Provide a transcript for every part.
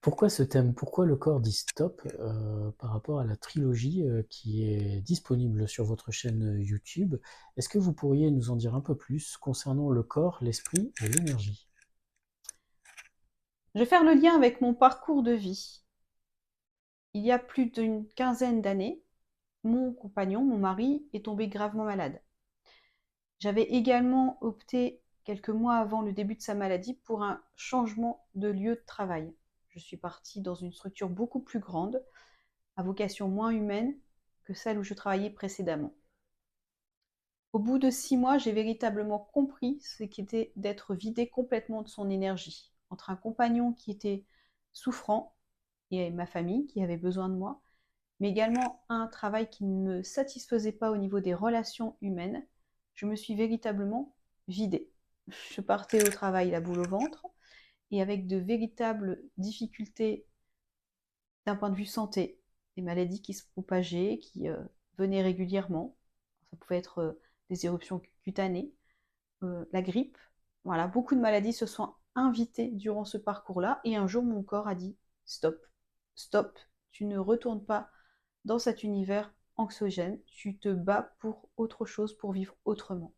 Pourquoi ce thème? Pourquoi le corps dit stop par rapport à la trilogie qui est disponible sur votre chaîne YouTube? Est-ce que vous pourriez nous en dire un peu plus concernant le corps, l'esprit et l'énergie? Je vais faire le lien avec mon parcours de vie. Il y a plus d'une quinzaine d'années, mon compagnon, mon mari, est tombé gravement malade. J'avais également opté quelques mois avant le début de sa maladie pour un changement de lieu de travail. Je suis partie dans une structure beaucoup plus grande, à vocation moins humaine que celle où je travaillais précédemment. Au bout de 6 mois, j'ai véritablement compris ce qu'était d'être vidé complètement de son énergie. Entre un compagnon qui était souffrant et ma famille qui avait besoin de moi, mais également un travail qui ne me satisfaisait pas au niveau des relations humaines, je me suis véritablement vidée. Je partais au travail la boule au ventre et avec de véritables difficultés d'un point de vue santé, des maladies qui se propageaient, qui venaient régulièrement. Ça pouvait être des éruptions cutanées, la grippe. Voilà, beaucoup de maladies se sont invitées durant ce parcours-là et un jour mon corps a dit stop, stop, tu ne retournes pas dans cet univers anxiogène, tu te bats pour autre chose, pour vivre autrement.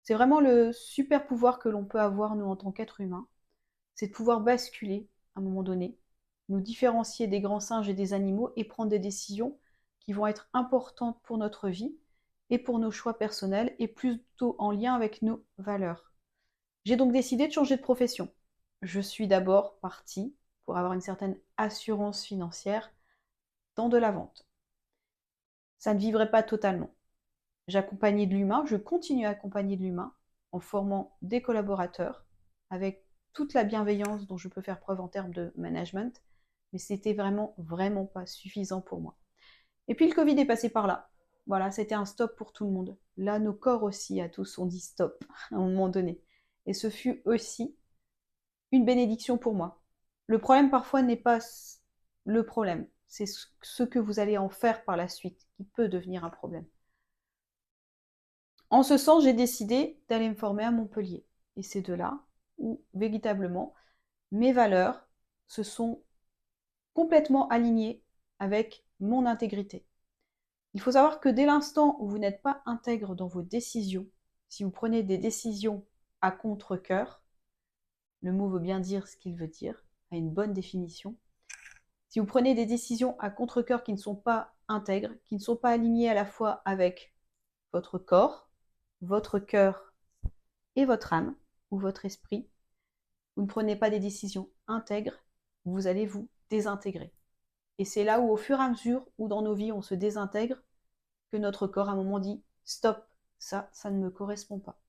C'est vraiment le super pouvoir que l'on peut avoir, nous, en tant qu'être humain, c'est de pouvoir basculer, à un moment donné, nous différencier des grands singes et des animaux et prendre des décisions qui vont être importantes pour notre vie et pour nos choix personnels et plutôt en lien avec nos valeurs. J'ai donc décidé de changer de profession. Je suis d'abord partie pour avoir une certaine assurance financière dans de la vente. Ça ne vivrait pas totalement. J'accompagnais de l'humain, je continue à accompagner de l'humain en formant des collaborateurs avec toute la bienveillance dont je peux faire preuve en termes de management, mais c'était vraiment, vraiment pas suffisant pour moi. Et puis le Covid est passé par là. Voilà, c'était un stop pour tout le monde. Là, nos corps aussi, à tous, ont dit stop à un moment donné. Et ce fut aussi une bénédiction pour moi. Le problème parfois n'est pas le problème, c'est ce que vous allez en faire par la suite qui peut devenir un problème. En ce sens, j'ai décidé d'aller me former à Montpellier. Et c'est de là où, véritablement, mes valeurs se sont complètement alignées avec mon intégrité. Il faut savoir que dès l'instant où vous n'êtes pas intègre dans vos décisions, si vous prenez des décisions à contre-cœur, le mot veut bien dire ce qu'il veut dire, a une bonne définition. Si vous prenez des décisions à contre-cœur qui ne sont pas intègres, qui ne sont pas alignées à la fois avec votre corps, votre cœur et votre âme ou votre esprit, vous ne prenez pas des décisions intègres, vous allez vous désintégrer. Et c'est là où, au fur et à mesure où dans nos vies on se désintègre, que notre corps à un moment dit stop, ça ne me correspond pas.